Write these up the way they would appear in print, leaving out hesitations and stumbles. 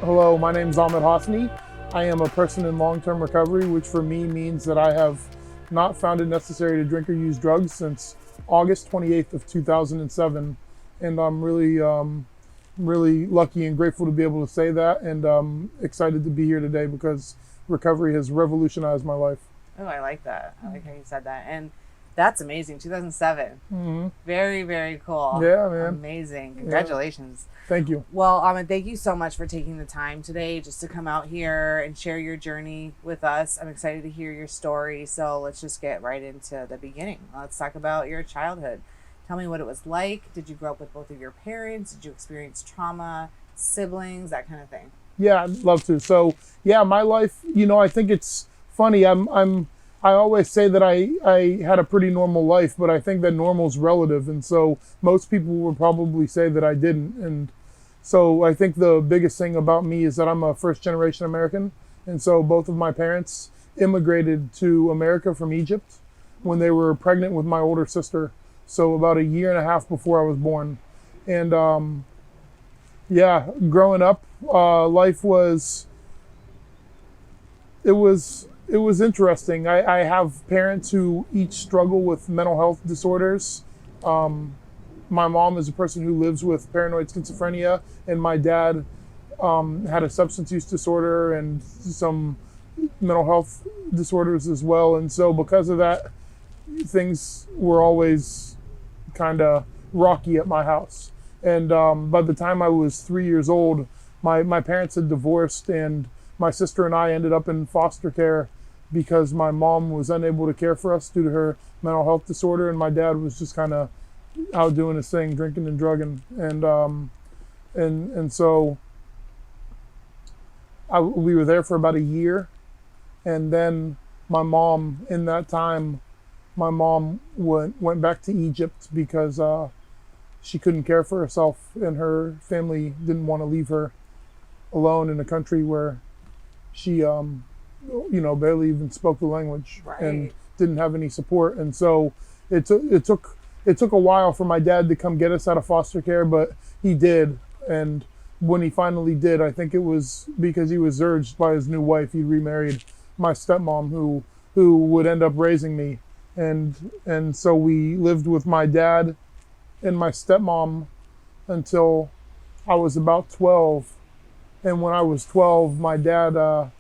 Hello, my name is Ahmed Hosni. I am a person in long-term recovery, which for me means that I have not found it necessary to drink or use drugs since August 28th of 2007. And I'm really lucky and grateful to be able to say that, and excited to be here today because recovery has revolutionized my life. Oh, I like that. I like how you said that. And that's amazing. 2007. Mm-hmm. Very, very cool. Yeah, man. Amazing. Congratulations. Yeah. Thank you. Well, Ahmed, thank you so much for taking the time today just to come out here and share your journey with us. I'm excited to hear your story. So let's just get right into the beginning. Let's talk about your childhood. Tell me what it was like. Did you grow up with both of your parents? Did you experience trauma, siblings, that kind of thing? Yeah, I'd love to. So yeah, my life, I think it's funny. I always say that I had a pretty normal life, but I think that normal's relative. And so most people would probably say that I didn't. And so I think the biggest thing about me is that I'm a first generation American. And so both of my parents immigrated to America from Egypt when they were pregnant with my older sister. So about a year and a half before I was born. And yeah, growing up, life was interesting. I have parents who each struggle with mental health disorders. My mom is a person who lives with paranoid schizophrenia, and my dad had a substance use disorder and some mental health disorders as well. And so because of that, things were always kind of rocky at my house. And by the time I was 3 years old, my parents had divorced, and my sister and I ended up in foster care because my mom was unable to care for us due to her mental health disorder, and my dad was just kind of out doing his thing, drinking and drugging, and so we were there for about a year, and then my mom, in that time, my mom went back to Egypt because she couldn't care for herself, and her family didn't want to leave her alone in a country where she barely even spoke the language. Right. And didn't have any support. And so it took a while for my dad to come get us out of foster care, but he did. And when he finally did, I think it was because he was urged by his new wife. He remarried my stepmom, who would end up raising me. And so we lived with my dad and my stepmom until I was about 12. And when I was 12, my dad,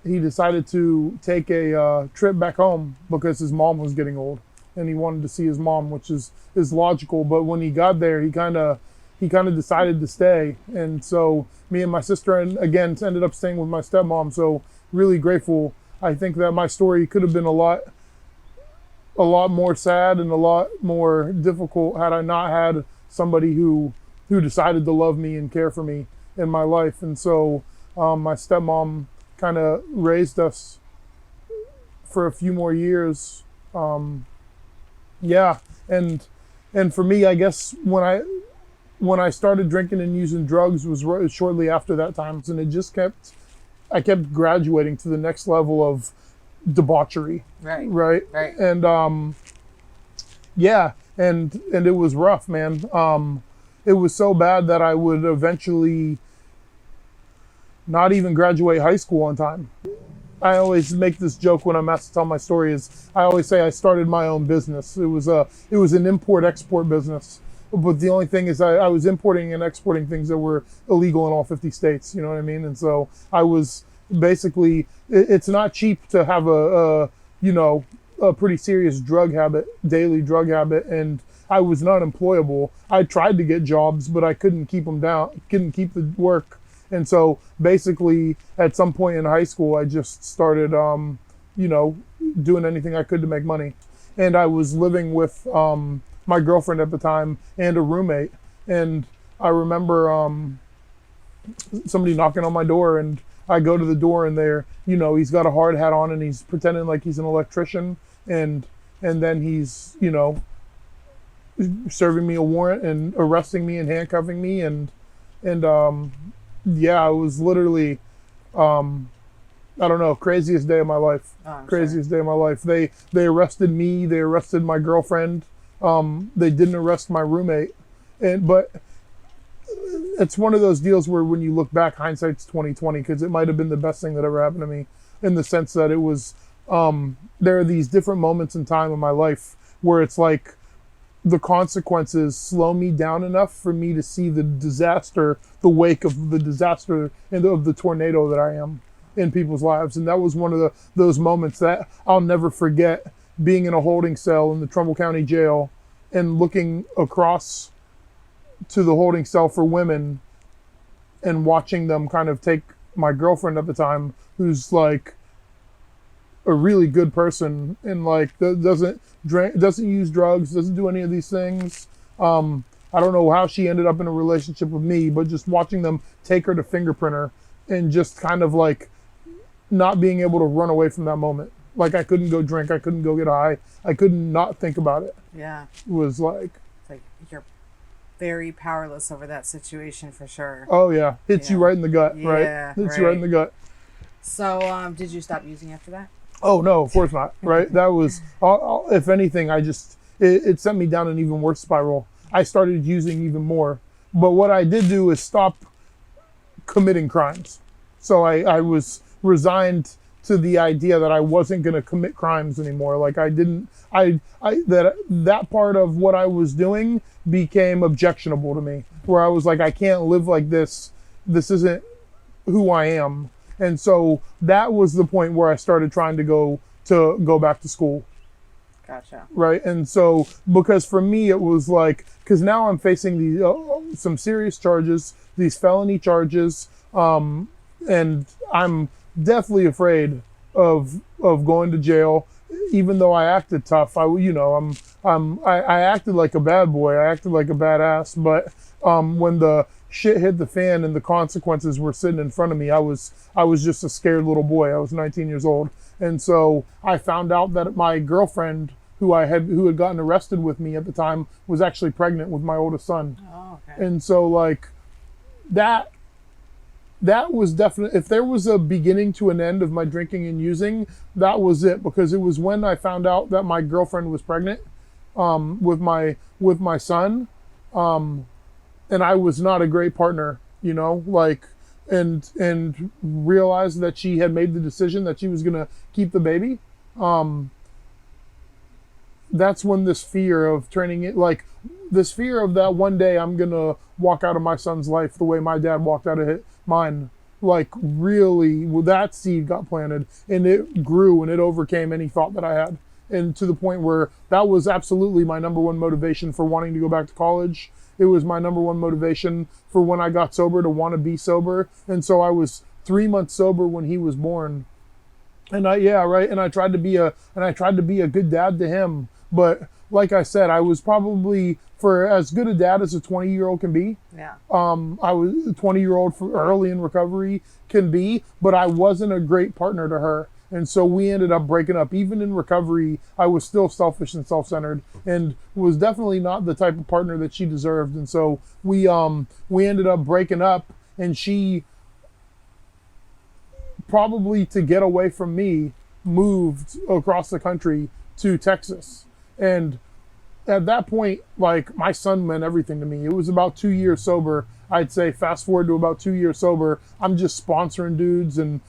he decided to take a trip back home because his mom was getting old and he wanted to see his mom, which is logical. But when he got there, he kind of decided to stay. And so me and my sister, and again, ended up staying with my stepmom. So really grateful. I think that my story could have been a lot more sad and a lot more difficult had I not had somebody who decided to love me and care for me in my life. And so my stepmom kind of raised us for a few more years. Yeah, and for me, I guess when I started drinking and using drugs was shortly after that time, and I kept graduating to the next level of debauchery. Right. And yeah, and it was rough, man. It was so bad that I would eventually not even graduate high school on time. I always make this joke when I'm asked to tell my story. Is I always say I started my own business. It was an import-export business. But the only thing is I was importing and exporting things that were illegal in all 50 states. You know what I mean? And so I was basically, it's not cheap to have a pretty serious daily drug habit. And I was not employable. I tried to get jobs, but I couldn't keep them down, couldn't keep the work. And so basically at some point in high school, I just started, doing anything I could to make money. And I was living with my girlfriend at the time and a roommate. And I remember somebody knocking on my door, and I go to the door, and he's got a hard hat on and he's pretending like he's an electrician. And then he's, serving me a warrant and arresting me and handcuffing me. And yeah, it was literally, I don't know, craziest day of my life. Craziest day of my life. They arrested me. They arrested my girlfriend. They didn't arrest my roommate. But it's one of those deals where when you look back, hindsight's 2020, because it might have been the best thing that ever happened to me, in the sense that it was, there are these different moments in time in my life where it's like the consequences slow me down enough for me to see the disaster, the wake of the disaster and of the tornado that I am in people's lives. And that was one of those moments that I'll never forget, being in a holding cell in the Trumbull County Jail and looking across to the holding cell for women and watching them kind of take my girlfriend at the time, who's like a really good person and like doesn't drink, doesn't use drugs, doesn't do any of these things. I don't know how she ended up in a relationship with me, but just watching them take her to fingerprint her and just kind of like not being able to run away from that moment. Like I couldn't go drink, I couldn't go get high, I couldn't not think about it. Yeah. It was like, It's like you're very powerless over that situation for sure. oh yeah, hits you right in the gut, right? Yeah, Hits you right in the gut. So, did you stop using after that? Oh no, of course not. Right? That was, if anything, it sent me down an even worse spiral. I started using even more. But what I did do is stop committing crimes. So I was resigned to the idea that I wasn't going to commit crimes anymore. Like that part of what I was doing became objectionable to me, where I was like, I can't live like this. This isn't who I am. And so that was the point where I started trying to go back to school. Gotcha. Right. And so, because for me, it was like, because now I'm facing these some serious charges, these felony charges. And I'm deathly afraid of going to jail, even though I acted tough. I acted like a bad boy. I acted like a badass. But when the shit hit the fan and the consequences were sitting in front of me, I was just a scared little boy. I was 19 years old. And so I found out that my girlfriend, who had gotten arrested with me at the time, was actually pregnant with my oldest son. Oh, okay. And so like that was definitely, if there was a beginning to an end of my drinking and using, that was it, because it was when I found out that my girlfriend was pregnant with my son, and I was not a great partner, like, and realized that she had made the decision that she was gonna keep the baby. That's when this fear of turning it, like this fear of that one day I'm gonna walk out of my son's life the way my dad walked out of mine, like really, well, that seed got planted and it grew and it overcame any thought that I had. And to the point where that was absolutely my number one motivation for wanting to go back to college. It was my number one motivation for when I got sober to want to be sober. And so I was 3 months sober when he was born. And I tried to be a good dad to him. But like I said, I was probably, for as good a dad as a 20-year-old can be. Yeah. I was a 20-year-old for early in recovery can be, but I wasn't a great partner to her. And so we ended up breaking up. Even in recovery, I was still selfish and self-centered and was definitely not the type of partner that she deserved. And so we ended up breaking up, and she, probably to get away from me, moved across the country to Texas. And at that point, like, my son meant everything to me. It was about 2 years sober. I'd say fast forward to about 2 years sober, I'm just sponsoring dudes and,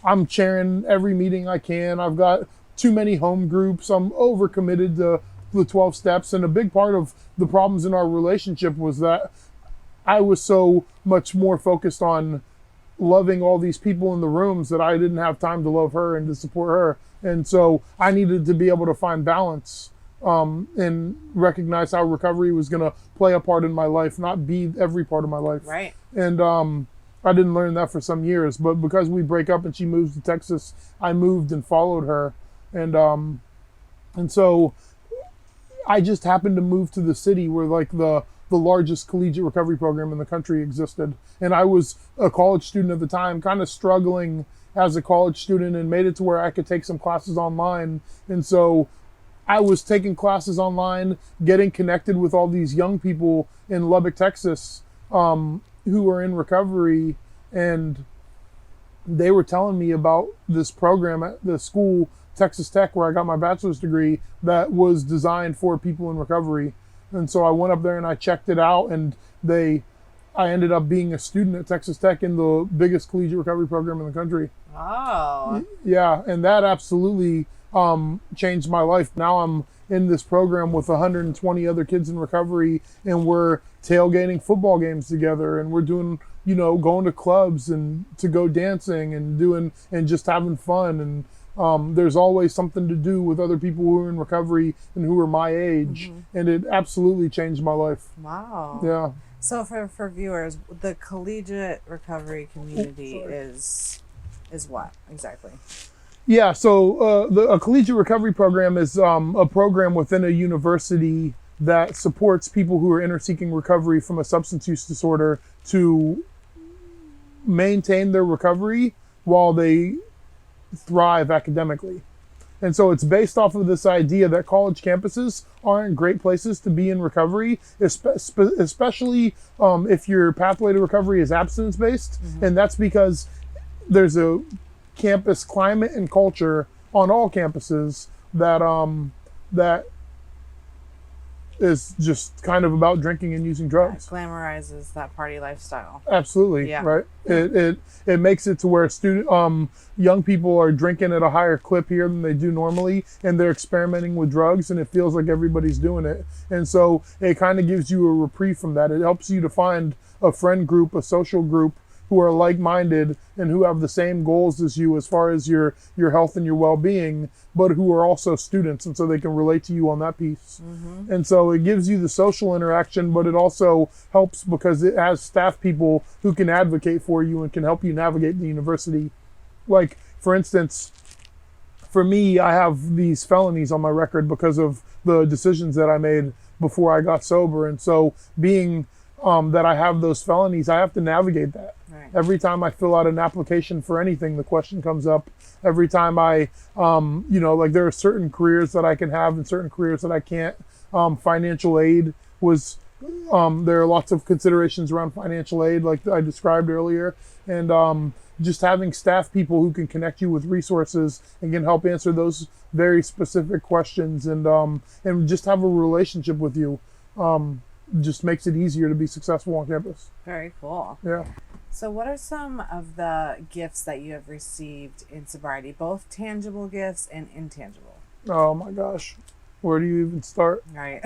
I'm chairing every meeting I can. I've got too many home groups. I'm overcommitted to the 12 steps. And a big part of the problems in our relationship was that I was so much more focused on loving all these people in the rooms that I didn't have time to love her and to support her. And so I needed to be able to find balance and recognize how recovery was going to play a part in my life, not be every part of my life. Right. And I didn't learn that for some years, but because we break up and she moves to Texas, I moved and followed her. And so I just happened to move to the city where like the largest collegiate recovery program in the country existed. And I was a college student at the time, kind of struggling as a college student, and made it to where I could take some classes online. And so I was taking classes online, getting connected with all these young people in Lubbock, Texas, who were in recovery, and they were telling me about this program at the school, Texas Tech, where I got my bachelor's degree, that was designed for people in recovery. And so I went up there and I checked it out, and I ended up being a student at Texas Tech in the biggest collegiate recovery program in the country. Oh. Yeah, and that absolutely changed my life. Now I'm in this program with 120 other kids in recovery, and we're tailgating football games together, and we're doing, going to clubs and to go dancing and just having fun. And there's always something to do with other people who are in recovery and who are my age. And it absolutely changed my life. Wow. Yeah. So for viewers, the collegiate recovery community is what exactly? Yeah, so a collegiate recovery program is a program within a university that supports people who are seeking recovery from a substance use disorder to maintain their recovery while they thrive academically. And so it's based off of this idea that college campuses aren't great places to be in recovery, especially if your pathway to recovery is abstinence-based. And that's because there's a campus climate and culture on all campuses that is just kind of about drinking and using drugs. That glamorizes that party lifestyle. Absolutely, Yeah. right. It makes it to where young people are drinking at a higher clip here than they do normally, and they're experimenting with drugs, and it feels like everybody's doing it. And so it kind of gives you a reprieve from that. It helps you to find a friend group, a social group who are like-minded and who have the same goals as you as far as your health and your well-being, but who are also students, and so they can relate to you on that piece. And so it gives you the social interaction, but it also helps because it has staff people who can advocate for you and can help you navigate the university. Like, for instance, for me, I have these felonies on my record because of the decisions that I made before I got sober. And so being that I have those felonies, I have to navigate that. Right. Every time I fill out an application for anything, the question comes up. Every time I, like there are certain careers that I can have and certain careers that I can't. Financial aid was, there are lots of considerations around financial aid, like I described earlier. And just having staff people who can connect you with resources and can help answer those very specific questions and just have a relationship with you. Just makes it easier to be successful on campus. Very cool. Yeah. So what are some of the gifts that you have received in sobriety, both tangible gifts and intangible? Oh my gosh. Where do you even start? Right.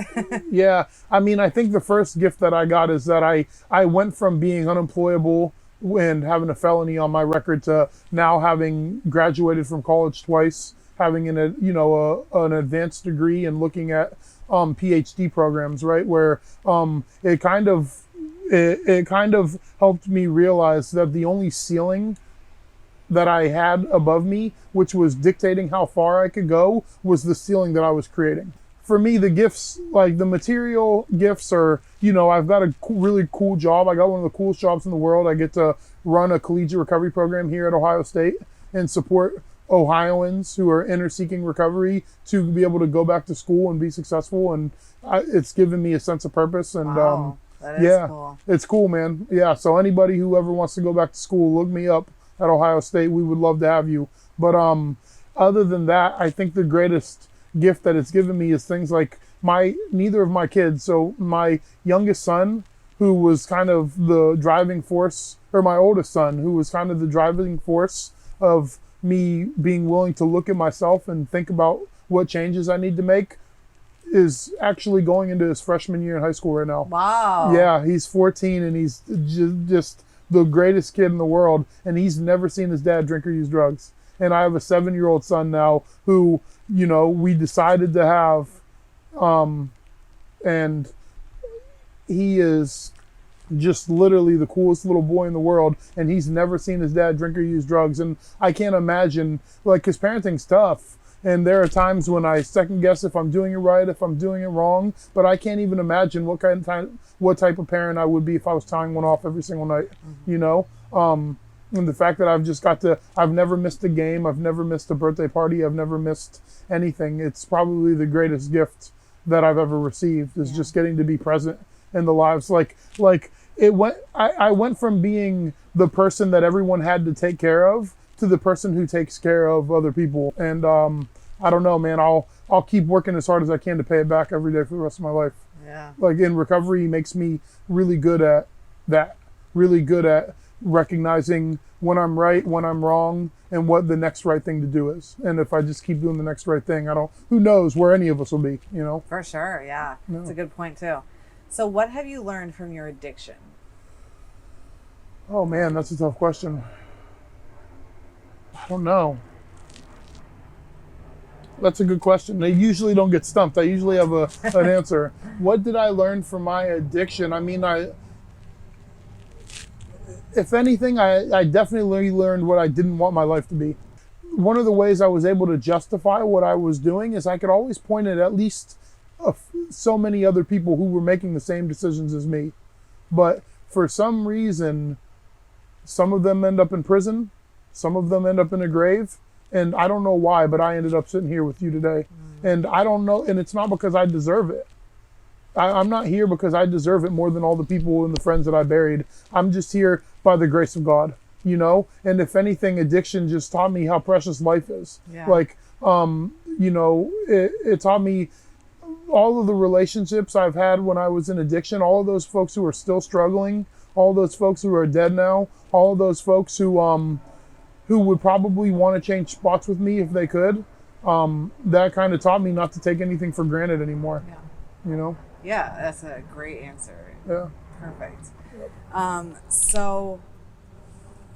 Yeah. I mean, I think the first gift that I got is that I went from being unemployable and having a felony on my record to now having graduated from college twice, having an advanced degree and looking at PhD programs, right? Where it kind of helped me realize that the only ceiling that I had above me, which was dictating how far I could go, was the ceiling that I was creating. For me, the gifts, like the material gifts are, I've got a really cool job. I got one of the coolest jobs in the world. I get to run a collegiate recovery program here at Ohio State and support Ohioans who are seeking recovery to be able to go back to school and be successful. And it's given me a sense of purpose. And wow, that is cool. It's cool, man. Yeah. So anybody who ever wants to go back to school, look me up at Ohio State. We would love to have you. But other than that, I think the greatest gift that it's given me is things like neither of my kids. So my youngest son, who was kind of the driving force, or my oldest son, who was kind of the driving force of me being willing to look at myself and think about what changes I need to make, is actually going into his freshman year in high school right now. Wow. Yeah, he's 14 and he's just the greatest kid in the world, and he's never seen his dad drink or use drugs. And I have a 7-year-old son now who, we decided to have, and he is just literally the coolest little boy in the world, and he's never seen his dad drink or use drugs. And I can't imagine, like, his parenting's tough, and there are times when I second guess if I'm doing it right, if I'm doing it wrong, but I can't even imagine what type of parent I would be if I was tying one off every single night. And the fact that I've never missed a game, I've never missed a birthday party, I've never missed anything. It's probably the greatest gift that I've ever received, is just getting to be present in the lives. I went from being the person that everyone had to take care of to the person who takes care of other people. And I don't know, man, I'll keep working as hard as I can to pay it back every day for the rest of my life. Yeah. Like, in recovery makes me really good at that. really good at recognizing when I'm right, when I'm wrong, and what the next right thing to do is. And if I just keep doing the next right thing, who knows where any of us will be, you know? For sure, yeah. Yeah. That's a good point too. So what have you learned from your addiction? Oh man, that's a tough question. I don't know. That's a good question. They usually don't get stumped. I usually have an answer. What did I learn from my addiction? I mean, if anything, I definitely learned what I didn't want my life to be. One of the ways I was able to justify what I was doing is I could always point at least so many other people who were making the same decisions as me. But for some reason, some of them end up in prison, some of them end up in a grave, and I don't know why, but I ended up sitting here with you today. And I don't know, and it's not because I deserve it. I'm not here because I deserve it more than all the people and the friends that I buried. I'm just here by the grace of God, you know? And if anything, addiction just taught me how precious life is. Yeah. Like, you know, it taught me all of the relationships I've had when I was in addiction, all of those folks who are still struggling, all those folks who are dead now, all of those folks who would probably want to change spots with me if they could. That kind of taught me not to take anything for granted anymore. Yeah. You know? Yeah, that's a great answer. Yeah. Perfect. So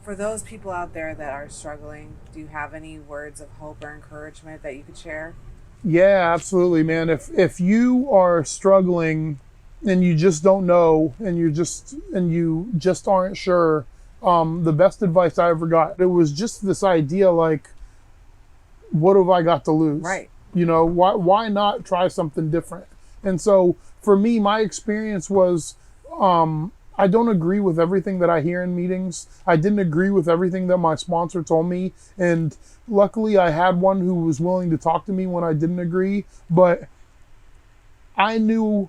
for those people out there that are struggling, do you have any words of hope or encouragement that you could share? Yeah, absolutely, man. If you are struggling and you just don't know and you just aren't sure, the best advice I ever got, it was just this idea like, what have I got to lose? Right. You know, why not try something different? And so for me, my experience was, I don't agree with everything that I hear in meetings. I didn't agree with everything that my sponsor told me. And luckily I had one who was willing to talk to me when I didn't agree. But I knew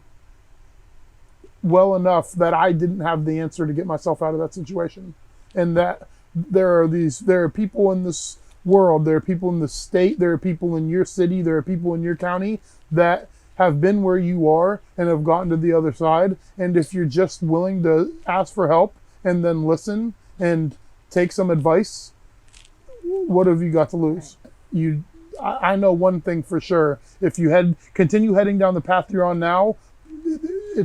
well enough that I didn't have the answer to get myself out of that situation. And that there are people in this world, there are people in the state, there are people in your city, there are people in your county that have been where you are and have gotten to the other side. And if you're just willing to ask for help and then listen and take some advice, what have you got to lose? I know one thing for sure. If you continue heading down the path you're on now,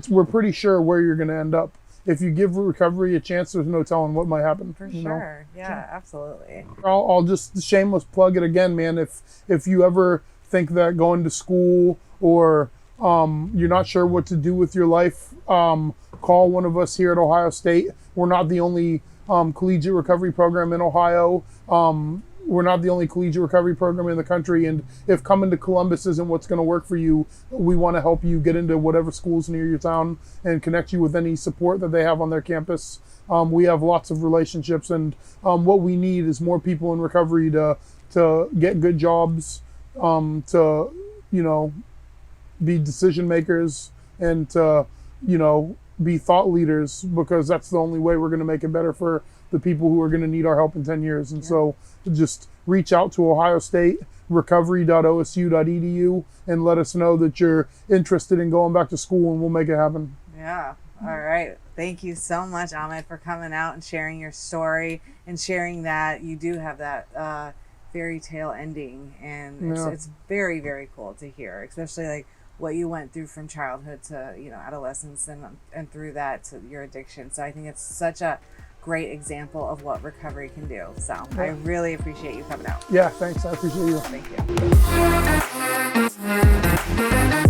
we're pretty sure where you're going to end up. If you give recovery a chance, there's no telling what might happen. For sure. Yeah, absolutely. I'll just shameless plug it again, man. If you ever think that going to school or you're not sure what to do with your life, call one of us here at Ohio State. We're not the only collegiate recovery program in Ohio. We're not the only collegiate recovery program in the country. And if coming to Columbus isn't what's going to work for you, we want to help you get into whatever schools near your town and connect you with any support that they have on their campus. We have lots of relationships, and what we need is more people in recovery to get good jobs, to, you know, be decision makers, and to, you know, be thought leaders, because that's the only way we're going to make it better for the people who are going to need our help in 10 years. And so just reach out to Ohio State, recovery.osu.edu, and let us know that you're interested in going back to school, and we'll make it happen. Yeah. All right. Thank you so much, Ahmed, for coming out and sharing your story and sharing that you do have that fairy tale ending. And it's very, very cool to hear, especially like what you went through from childhood to, you know, adolescence and through that to your addiction. So I think it's such a great example of what recovery can do. So I really appreciate you coming out. Yeah, thanks. I appreciate you. Thank you.